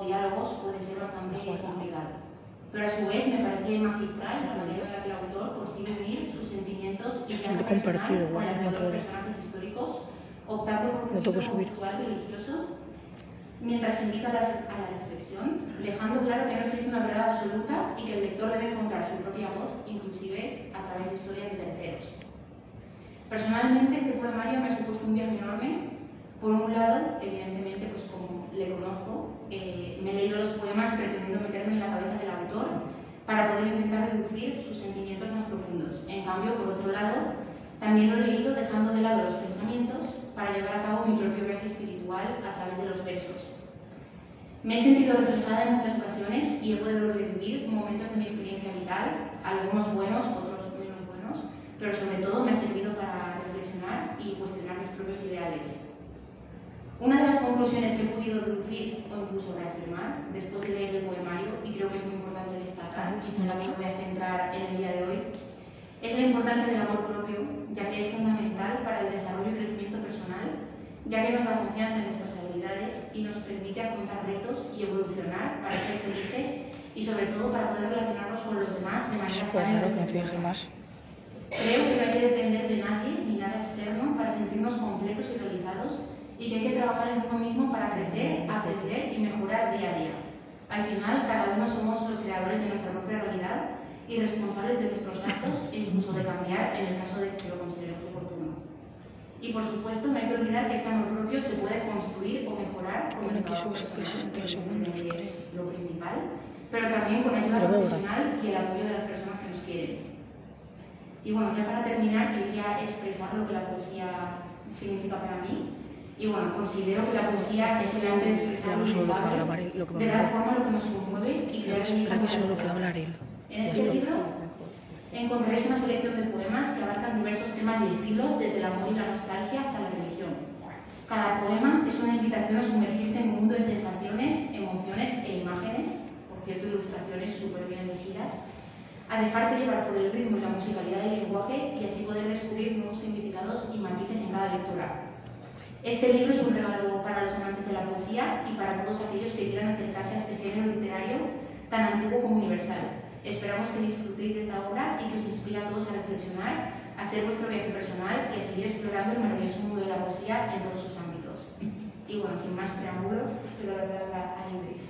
diálogos puede ser bastante complicado. Pero a su vez me parece magistral la manera en la que el autor consigue unir sus sentimientos y viaje personal con las de otros personajes históricos, optando por un título conceptual religioso, mientras invita a la reflexión, dejando claro que no existe una verdad absoluta y que el lector debe encontrar su propia voz, inclusive a través de historias de terceros. Personalmente, este poemario me ha supuesto un viaje enorme. Por un lado, evidentemente, pues como le conozco, me he leído los poemas pretendiendo meterme en la cabeza del autor para poder intentar deducir sus sentimientos más profundos. En cambio, por otro lado, también lo he leído dejando de lado los pensamientos para llevar a cabo mi propio viaje espiritual a través de los versos. Me he sentido reflejada en muchas ocasiones y he podido revivir momentos de mi experiencia vital, algunos buenos, otros menos buenos, pero sobre todo me ha servido para reflexionar y cuestionar mis propios ideales. Una de las conclusiones que he podido deducir o incluso reafirmar después de leer el poemario, y creo que es muy importante destacar, y es en la que me voy a centrar en el día de hoy, es la importancia del amor propio, ya que es fundamental para el desarrollo y crecimiento personal, ya que nos da confianza en nuestras habilidades y nos permite afrontar retos y evolucionar para ser felices y sobre todo para poder relacionarnos con los demás de manera sana y respetuosa. Creo que no hay que depender de nadie ni nada externo para sentirnos completos y realizados, y que hay que trabajar en uno mismo para crecer, aprender y mejorar día a día. Al final, cada uno somos los creadores de nuestra propia realidad y responsables de nuestros actos e incluso de cambiar en el caso de que lo consideremos oportuno. Y por supuesto, no hay que olvidar que este amor propio se puede construir o mejorar con el trabajo personal, que es lo principal, pero también con ayuda profesional y el apoyo de las personas que nos quieren. Y bueno, ya para terminar, quería expresar lo que la poesía significa para mí. Y bueno, considero que la poesía es el arte de expresar lo inefable, de dar forma a lo que nos conmueve y crear belleza. En este libro encontraréis una selección de poemas que abarcan diversos temas y estilos, desde el amor y la nostalgia hasta la religión. Cada poema es una invitación a sumergirte en un mundo de sensaciones, emociones e imágenes, por cierto, ilustraciones súper bien elegidas, a dejarte llevar por el ritmo y la musicalidad del lenguaje y así poder descubrir nuevos significados y matices en cada lectura. Este libro es un regalo para los amantes de la poesía y para todos aquellos que quieran acercarse a este género literario tan antiguo como universal. Esperamos que disfrutéis de esta obra y que os inspire a todos a reflexionar, a hacer vuestro viaje personal y a seguir explorando el maravilloso mundo de la poesía en todos sus ámbitos. Y bueno, sin más preámbulos, quiero dar la palabra a Ingrid.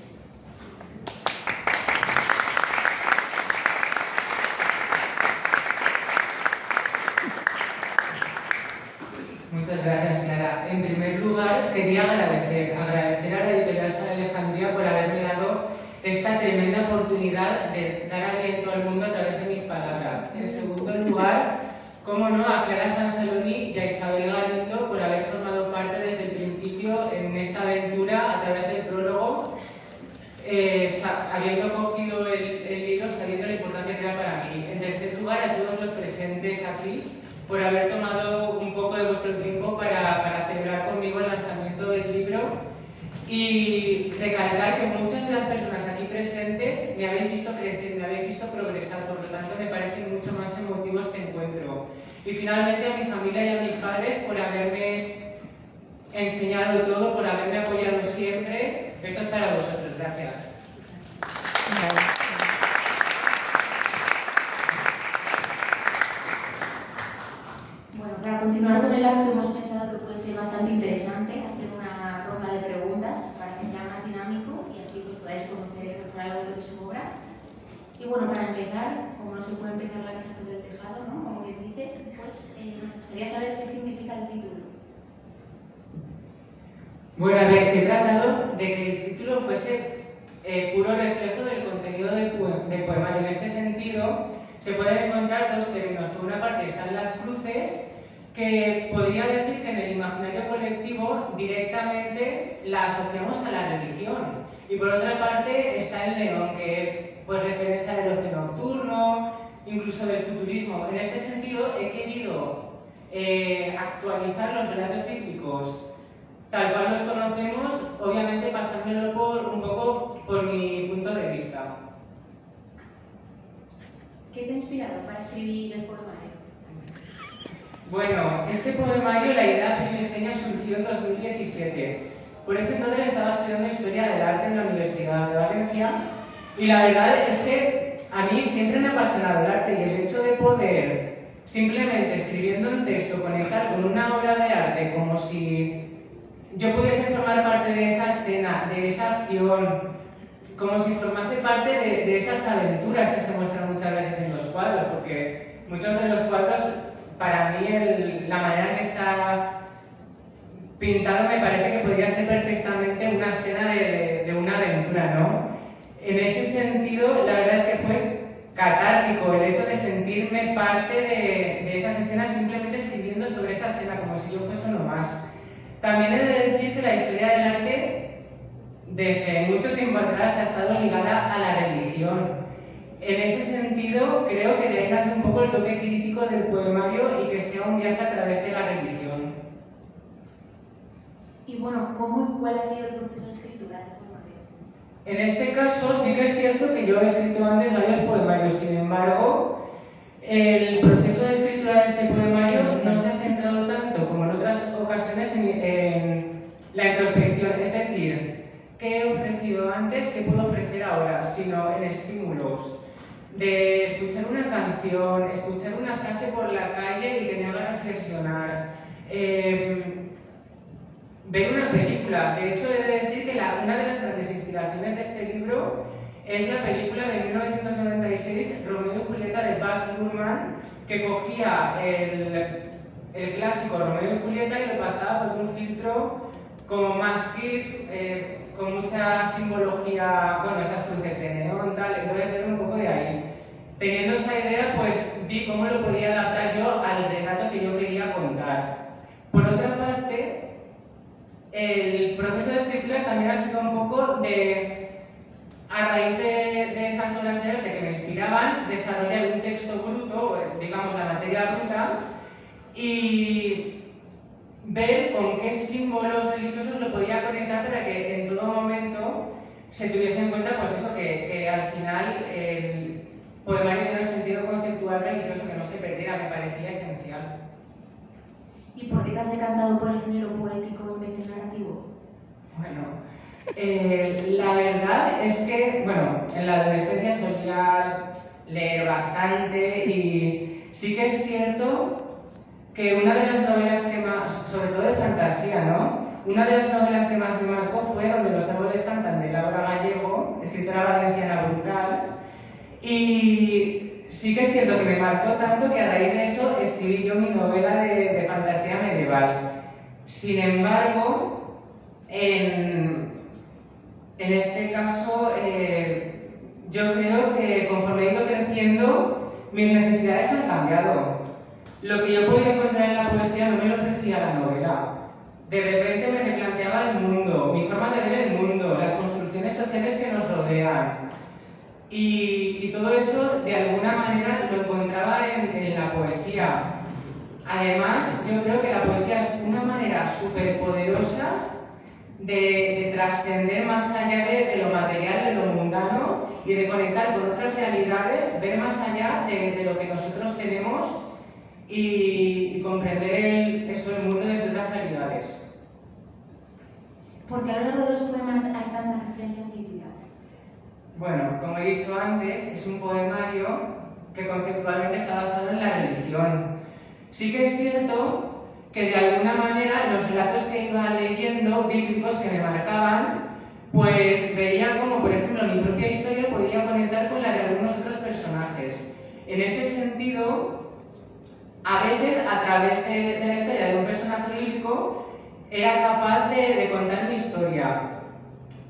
Muchas gracias, Clara. En primer lugar, quería agradecer a la Editorial San Alejandría por haberme dado esta tremenda oportunidad de dar aliento al mundo a través de mis palabras. En segundo lugar, cómo no, a Clara Sansaloni y a Isabel Galindo por haber formado parte desde el principio en esta aventura a través del prólogo, habiendo cogido el libro, sabiendo la importancia que era para mí. En tercer lugar, a todos los presentes aquí, por haber tomado un poco de vuestro tiempo para celebrar conmigo el lanzamiento del libro y recalcar que muchas de las personas aquí presentes me habéis visto crecer, me habéis visto progresar, por lo tanto me parece mucho más emotivo este encuentro. Y finalmente a mi familia y a mis padres por haberme enseñado todo, por haberme apoyado siempre. Esto es para vosotros, gracias. Para continuar con el acto, hemos pensado que puede ser bastante interesante hacer una ronda de preguntas para que sea más dinámico y así pues podáis conocer mejor al autor y su obra. Y bueno, para empezar, como no se puede empezar la casa por el tejado, ¿no? Como quien dice, pues nos gustaría saber qué significa el título. Bueno, a ver, he tratado de que el título fuese puro reflejo del contenido del poemario. En este sentido, se pueden encontrar dos términos. Por una parte están las cruces, que podría decir que en el imaginario colectivo directamente la asociamos a la religión. Y por otra parte está el león, que es pues referencia del ocio nocturno, incluso del futurismo. En este sentido he querido actualizar los relatos bíblicos tal cual los conocemos, obviamente pasándolo un poco por mi punto de vista. ¿Qué te ha inspirado para escribir el poemario? Bueno, este poemario, la idea primigenia surgió en 2017. Por ese entonces estaba estudiando Historia del Arte en la Universidad de Valencia y la verdad es que a mí siempre me ha apasionado el arte y el hecho de poder simplemente escribiendo un texto conectar con una obra de arte como si yo pudiese formar parte de esa escena, de esa acción, como si formase parte de esas aventuras que se muestran muchas veces en los cuadros, porque muchos de los cuadros, para mí, la manera en que está pintado me parece que podría ser perfectamente una escena de una aventura, ¿no? En ese sentido, la verdad es que fue catártico el hecho de sentirme parte de esas escenas simplemente escribiendo sobre esa escena, como si yo fuese uno más. También he de decir que la historia del arte, desde mucho tiempo atrás, ha estado ligada a la religión. En ese sentido, creo que de ahí nace un poco el toque crítico del poemario y que sea un viaje a través de la religión. Y bueno, ¿cómo y cuál ha sido el proceso de escritura del poemario? En este caso, sí que es cierto que yo he escrito antes varios poemarios, sin embargo, el proceso de escritura de este poemario no se ha centrado tanto como en otras ocasiones en la introspección, es decir, qué he ofrecido antes, qué puedo ofrecer ahora, sino en estímulos de escuchar una canción, escuchar una frase por la calle y que me haga reflexionar, ver una película. De hecho, he de decir que una de las grandes inspiraciones de este libro es la película de 1996, Romeo y Julieta, de Baz Luhrmann, que cogía el clásico Romeo y Julieta y lo pasaba por un filtro como más kitsch, con mucha simbología, bueno, esas cruces de neón, tal, entonces ver un poco de ahí. Teniendo esa idea, pues vi cómo lo podía adaptar yo al relato que yo quería contar. Por otra parte, el proceso de escritura también ha sido un poco a raíz de esas obras de arte que me inspiraban, desarrollar un texto bruto, digamos la materia bruta, y ver con qué símbolos religiosos lo podía conectar para que en todo momento se tuviese en cuenta, pues eso, que al final el poemario tiene un sentido conceptual religioso que no se perdiera, me parecía esencial. ¿Y por qué te has decantado por el género poético en vez de narrativo? Bueno, la verdad es que, bueno, en la adolescencia solía leer bastante y sí que es cierto que una de las novelas que más, sobre todo de fantasía, ¿no? Una de las novelas que más me marcó fue Donde los árboles cantan, de Laura Gallego, escritora valenciana brutal. Y sí que es cierto que me marcó tanto que a raíz de eso escribí yo mi novela de fantasía medieval. Sin embargo, en este caso, yo creo que conforme he ido creciendo, mis necesidades han cambiado. Lo que yo podía encontrar en la poesía no me lo ofrecía la novela. De repente me replanteaba el mundo, mi forma de ver el mundo, las construcciones sociales que nos rodean. Y todo eso, de alguna manera, lo encontraba en la poesía. Además, yo creo que la poesía es una manera súper poderosa de trascender más allá de lo material, de lo mundano, y de conectar con otras realidades, ver más allá de lo que nosotros tenemos y comprender el mundo desde otras realidades. ¿Por qué a lo largo de los poemas hay tantas referencias bíblicas? Bueno, como he dicho antes, es un poemario que conceptualmente está basado en la religión. Sí que es cierto que de alguna manera los relatos que iba leyendo, bíblicos que me marcaban, pues veía como, por ejemplo, mi propia historia podía conectar con la de algunos otros personajes. En ese sentido, a veces, a través de la historia de un personaje bíblico, era capaz de contar mi historia.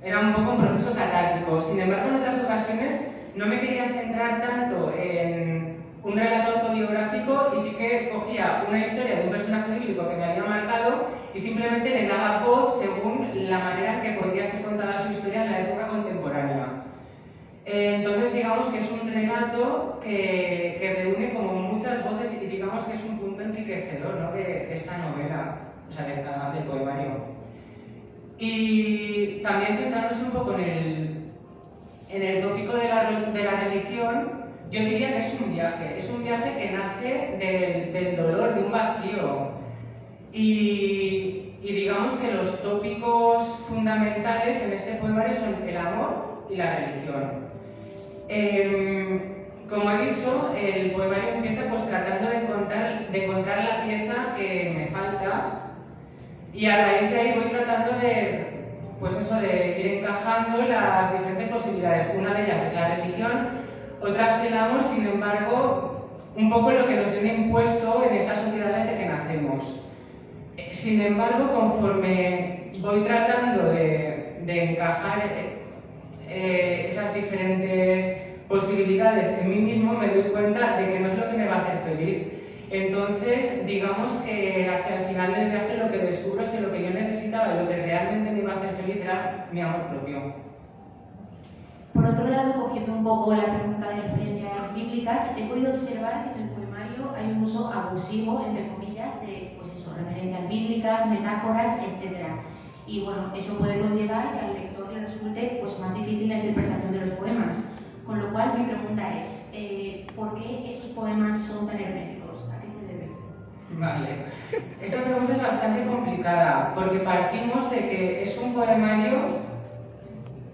Era un poco un proceso catártico. Sin embargo, en otras ocasiones no me quería centrar tanto en un relato autobiográfico y sí que cogía una historia de un personaje bíblico que me había marcado y simplemente le daba voz según la manera en que podría ser contada su historia en la época contemporánea. Entonces, digamos que es un relato que reúne como muchas voces y digamos que es un punto enriquecedor, ¿no?, de esta novela, o sea, del poemario. Y también centrándose un poco en el tópico de la religión, yo diría que es un viaje que nace del dolor, de un vacío. Y digamos que los tópicos fundamentales en este poemario son el amor y la religión. Como he dicho, el poemario empieza pues tratando de encontrar la pieza que me falta, y a raíz de ahí voy tratando de ir encajando las diferentes posibilidades. Una de ellas es la religión, otra es el amor, sin embargo, un poco lo que nos viene impuesto en estas sociedades de que nacemos. Sin embargo, conforme voy tratando de encajar esas diferentes posibilidades en mí mismo, me doy cuenta de que no es lo que me va a hacer feliz. Entonces, digamos que hacia el final del viaje lo que descubro es que lo que yo necesitaba y lo que realmente me iba a hacer feliz era mi amor propio. Por otro lado, cogiendo un poco la pregunta de referencias bíblicas, he podido observar que en el poemario hay un uso abusivo, entre comillas, de referencias bíblicas, metáforas, etc. Y bueno, eso puede conllevar que al lector le resulte más difícil la interpretación de los poemas. Con lo cual, mi pregunta es, ¿por qué esos poemas son tan herméticos? ¿A qué se debe? Vale. Esta pregunta es bastante complicada, porque partimos de que es un poemario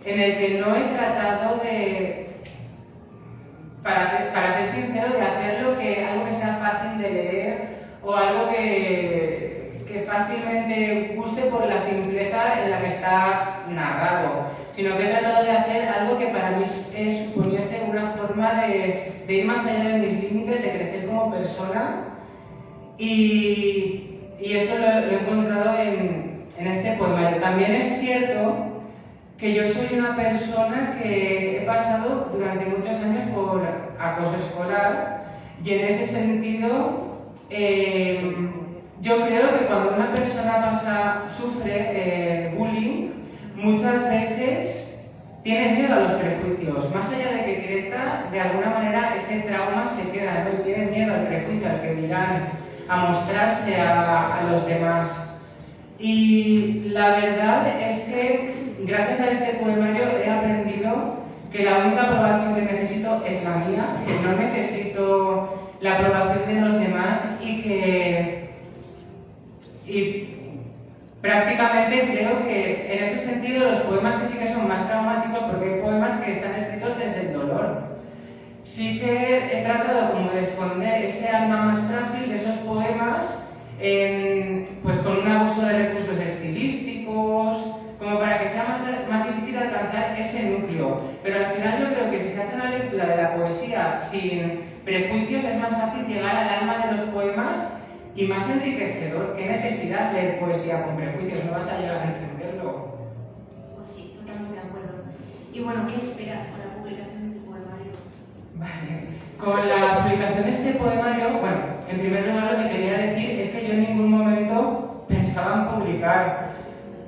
en el que no he tratado de, para ser sincero, de hacerlo algo que sea fácil de leer o algo que fácilmente guste por la simpleza en la que está narrado, sino que he tratado de hacer algo que para mí suponiese una forma de ir más allá de mis límites, de crecer como persona, y eso lo he encontrado en este poemario. También es cierto que yo soy una persona que he pasado durante muchos años por acoso escolar, y en ese sentido yo creo que cuando una persona sufre bullying, muchas veces tiene miedo a los prejuicios. Más allá de que crezca, de alguna manera ese trauma se queda, ¿no? Y tiene miedo al prejuicio, al que dirán, a mostrarse a los demás. Y la verdad es que gracias a este poemario he aprendido que la única aprobación que necesito es la mía, que no necesito la aprobación de los demás, y prácticamente creo que en ese sentido los poemas que sí que son más traumáticos, porque hay poemas que están escritos desde el dolor. Sí que he tratado como de esconder ese alma más frágil de esos poemas con un abuso de recursos estilísticos, como para que sea más difícil alcanzar ese núcleo. Pero al final yo creo que si se hace una lectura de la poesía sin prejuicios es más fácil llegar al alma de los poemas y más enriquecedor. ¿Qué necesidad de leer poesía con prejuicios? No vas a llegar a entenderlo. Pues sí, totalmente de acuerdo. Y bueno, ¿qué esperas con la publicación de este poemario? Vale. Con la publicación de este poemario, bueno, en primer lugar lo que quería decir es que yo en ningún momento pensaba en publicar.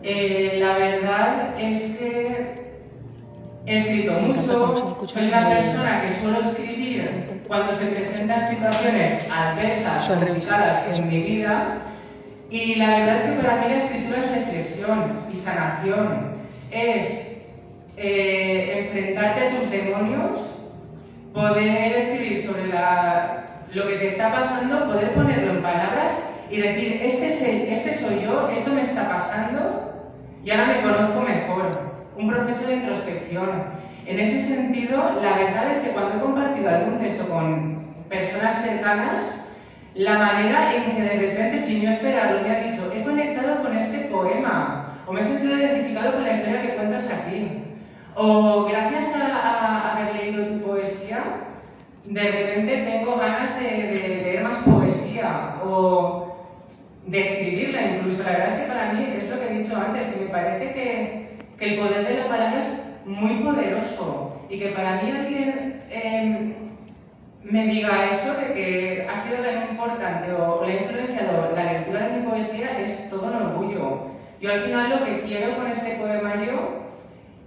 La verdad es que he escrito mucho, soy una persona que suelo escribir cuando se presentan situaciones adversas, complicadas en mi vida, y la verdad es que para mí la escritura es reflexión y sanación, es enfrentarte a tus demonios, poder escribir sobre lo que te está pasando, poder ponerlo en palabras y decir, este soy yo, esto me está pasando y ahora me conozco mejor. Un proceso de introspección. En ese sentido, la verdad es que cuando he compartido algún texto con personas cercanas, la manera en que de repente, sin yo esperarlo, me han dicho, he conectado con este poema, o me he sentido identificado con la historia que cuentas aquí, o gracias a haber leído tu poesía, de repente tengo ganas de leer más poesía, o de escribirla incluso. La verdad es que para mí, es lo que he dicho antes, que me parece que el poder de la palabra es muy poderoso, y que para mí alguien me diga eso de que ha sido tan importante o le ha influenciado la lectura de mi poesía es todo un orgullo. Yo al final lo que quiero con este poemario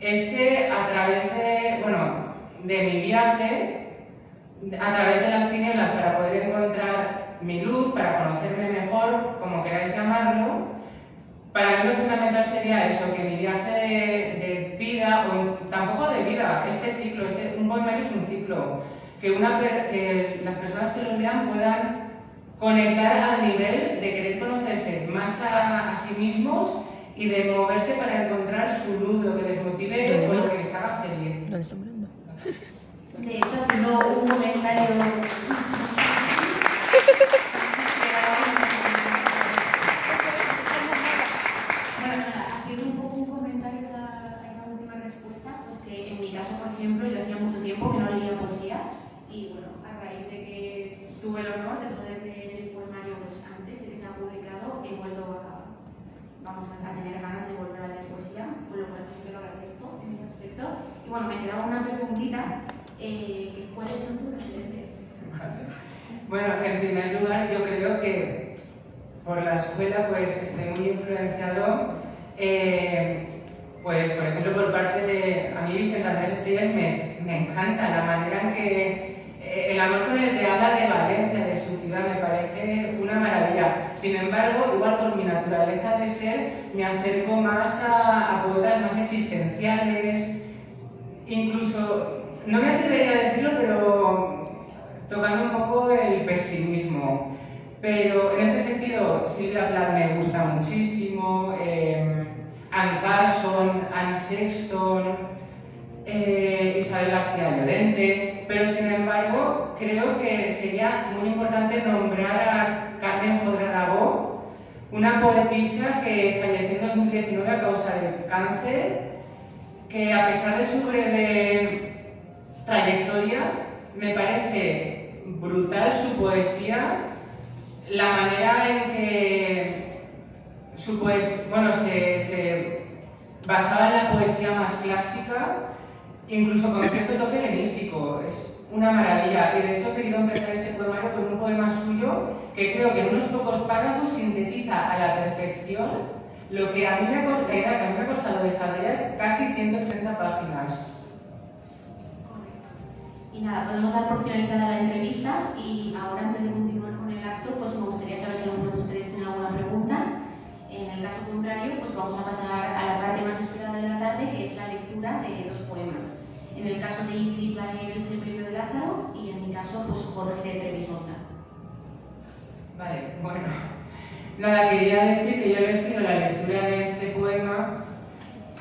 es que a través de mi viaje, a través de las tinieblas, para poder encontrar mi luz, para conocerme mejor, como queráis llamarlo, para mí lo fundamental sería eso, que mi viaje de vida, o tampoco de vida, este ciclo, un poemario es un ciclo, que las personas que lo lean puedan conectar al nivel de querer conocerse más a sí mismos y de moverse para encontrar su luz, lo que les motive o lo que les haga feliz. ¿Dónde está mirando? De hecho, haciendo un comentario... Haciendo un poco un comentario a esa última respuesta, pues que en mi caso, por ejemplo, yo hacía mucho tiempo que no leía poesía y bueno, a raíz de que tuve el honor de poder leer el poemario pues, antes de que se ha publicado, he vuelto a tener ganas de volver a leer poesía, por lo cual sí que lo agradezco en ese aspecto. Y bueno, me quedaba una preguntita, ¿cuáles son tus referentes? Bueno, en primer lugar, yo creo que por la escuela pues estoy muy influenciado, pues por ejemplo por parte de... A mí Vicente Andrés Estellés me encanta la manera en que el amor con el que habla de Valencia, de su ciudad, me parece una maravilla. Sin embargo, igual por mi naturaleza de ser, me acerco más a poetas más existenciales, incluso, no me atrevería a decirlo, pero tocando un poco el pesimismo. Pero en este sentido, Silvia Plath me gusta muchísimo, Anne Carson, Anne Sexton, Isabel García Llorente, pero sin embargo creo que sería muy importante nombrar a Carmen Jodrada, una poetisa que falleció en 2019 a causa del cáncer, que a pesar de su breve trayectoria me parece brutal su poesía, la manera en que su poesía, bueno, se basaba en la poesía más clásica, incluso con cierto toque helenístico. Es una maravilla. Y de hecho he querido empezar este poemario con un poema suyo que creo que en unos pocos párrafos sintetiza a la perfección lo que a mí la idea que a mí me ha costado desarrollar casi 180 páginas. Y nada, podemos dar por finalizada la entrevista y ahora antes de continuar con el acto, pues me gustaría saber si alguno de ustedes tiene alguna pregunta. En el caso contrario, pues vamos a pasar a la parte más esperada de la tarde, que es la lectura de 2 poemas. En el caso de Idris va a leer El premio de Lázaro y en mi caso, pues Jorge de Trebisonda. Vale, bueno. Nada, quería decir que yo he elegido la lectura de este poema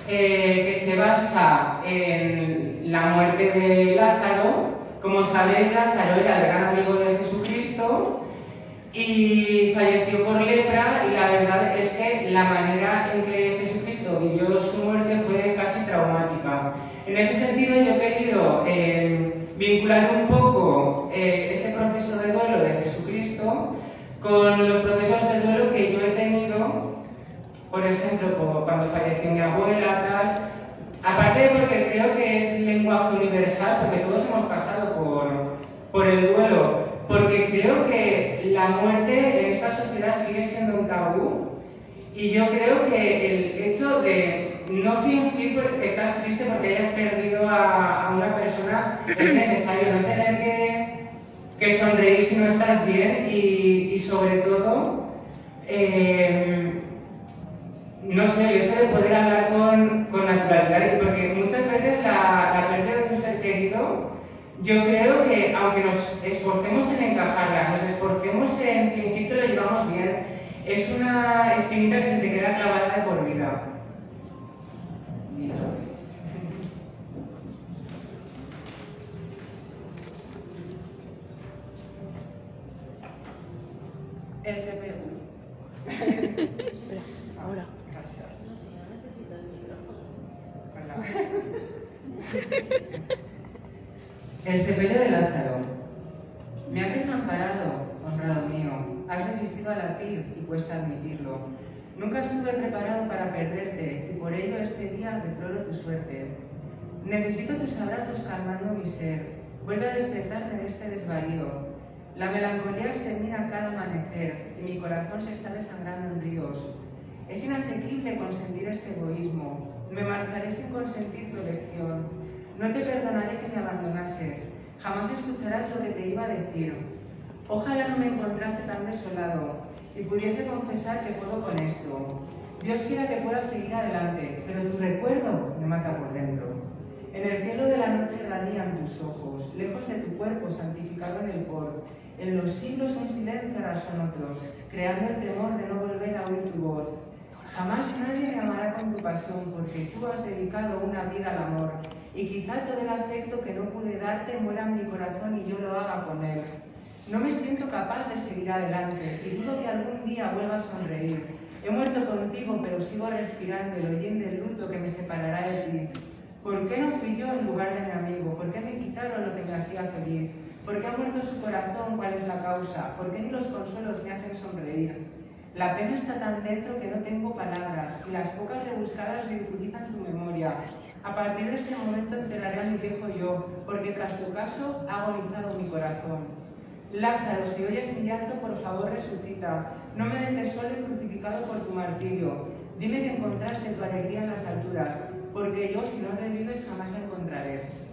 que se basa en la muerte de Lázaro. Como sabéis, Lázaro era el gran amigo de Jesucristo y falleció por lepra, y la verdad es que la manera en que Jesucristo vivió su muerte fue casi traumática. En ese sentido yo he querido vincular un poco ese proceso de duelo de Jesucristo con los procesos de duelo que yo he tenido, por ejemplo, cuando falleció mi abuela, tal. Aparte de porque creo que es lenguaje universal, porque todos hemos pasado por el duelo, porque creo que la muerte en esta sociedad sigue siendo un tabú, y yo creo que el hecho de no fingir que estás triste porque hayas perdido a una persona es necesario, no tener que sonreír si no estás bien, y sobre todo no sé, el hecho de poder hablar con naturalidad, porque muchas veces la pérdida de un ser querido, yo creo que aunque nos esforcemos en encajarla, nos esforcemos en fingir que lo llevamos bien, es una espinita que se te queda clavada de por vida. El CPU. Ahora. El sepelio de Lázaro. Me has desamparado, honrado mío. Has resistido a latir y cuesta admitirlo. Nunca estuve preparado para perderte y por ello este día deploro tu suerte. Necesito tus abrazos calmando mi ser. Vuelve a despertarme de este desvarío. La melancolía extermina cada amanecer y mi corazón se está desangrando en ríos. Es inasequible consentir este egoísmo. Me marcharé sin consentir tu elección. No te perdonaré que me abandonases. Jamás escucharás lo que te iba a decir. Ojalá no me encontrase tan desolado y pudiese confesar que puedo con esto. Dios quiera que pueda seguir adelante, pero tu recuerdo me mata por dentro. En el cielo de la noche radian tus ojos, lejos de tu cuerpo santificado en el por. En los siglos un silencio harás con otros, creando el temor de no volver a oír tu voz. Jamás nadie me amará con tu pasión, porque tú has dedicado una vida al amor, y quizá todo el afecto que no pude darte muera en mi corazón y yo lo haga con él. No me siento capaz de seguir adelante, y dudo que algún día vuelva a sonreír. He muerto contigo, pero sigo respirando el hollín del luto que me separará de ti. ¿Por qué no fui yo en lugar de mi amigo? ¿Por qué me quitaron lo que me hacía feliz? ¿Por qué ha muerto su corazón? ¿Cuál es la causa? ¿Por qué ni los consuelos me hacen sonreír? La pena está tan dentro que no tengo palabras, y las pocas rebuscadas ridiculizan tu memoria. A partir de este momento enterraré a mi viejo yo, porque tras tu caso ha agonizado mi corazón. Lázaro, si oyes mi llanto, por favor resucita. No me dejes solo y crucificado por tu martirio. Dime que encontraste tu alegría en las alturas, porque yo, si no revives, jamás la encontraré.